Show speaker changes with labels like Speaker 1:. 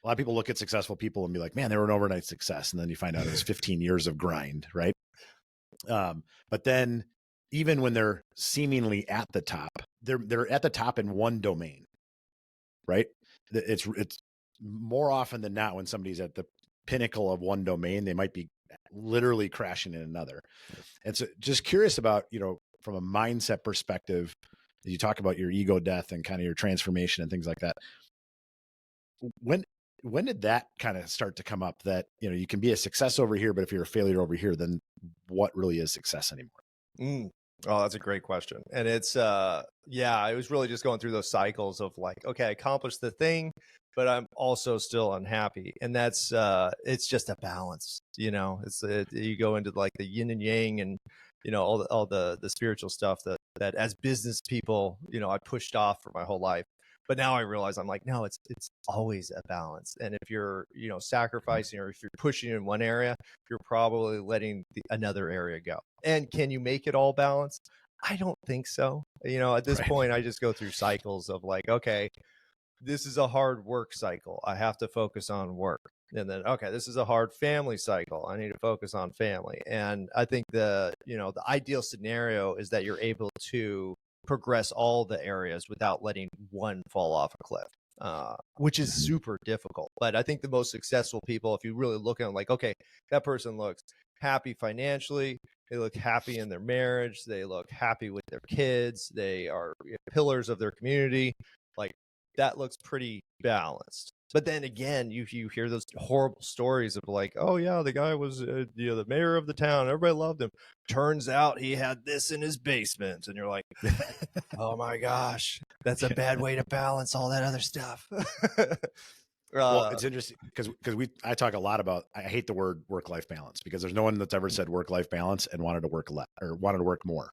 Speaker 1: a lot of people look at successful people and be like, man, they were an overnight success. And then you find out it was 15 years of grind, right? But then even when they're seemingly at the top, they're at the top in one domain, right? It's more often than not when somebody's at the pinnacle of one domain, they might be literally crashing in another. And so just curious about, from a mindset perspective, you talk about your ego death and kind of your transformation and things like that. When did that kind of start to come up that, you can be a success over here, but if you're a failure over here, then what really is success anymore?
Speaker 2: Oh, that's a great question. And it's, I was really just going through those cycles of like, okay, I accomplished the thing, but I'm also still unhappy. And that's, it's just a balance, you go into like the yin and yang and, all the spiritual stuff that as business people, I pushed off for my whole life. But now I realize I'm like, no, it's always a balance. And if you're, sacrificing or if you're pushing in one area, you're probably letting another area go. And can you make it all balanced? I don't think so. At this point, I just go through cycles of like, okay, this is a hard work cycle. I have to focus on work. And then, okay, this is a hard family cycle. I need to focus on family. And I think the ideal scenario is that you're able to progress all the areas without letting one fall off a cliff, which is super difficult. But I think the most successful people, if you really look at them like, okay, that person looks happy financially, they look happy in their marriage, they look happy with their kids, they are pillars of their community, like that looks pretty balanced. But then again, you hear those horrible stories of like, oh yeah, the guy was the mayor of the town, everybody loved him. Turns out he had this in his basement, and you're like, oh my gosh, that's a bad way to balance all that other stuff.
Speaker 1: Well, it's interesting because I talk a lot about, I hate the word work-life balance because there's no one that's ever said work-life balance and wanted to work less or wanted to work more.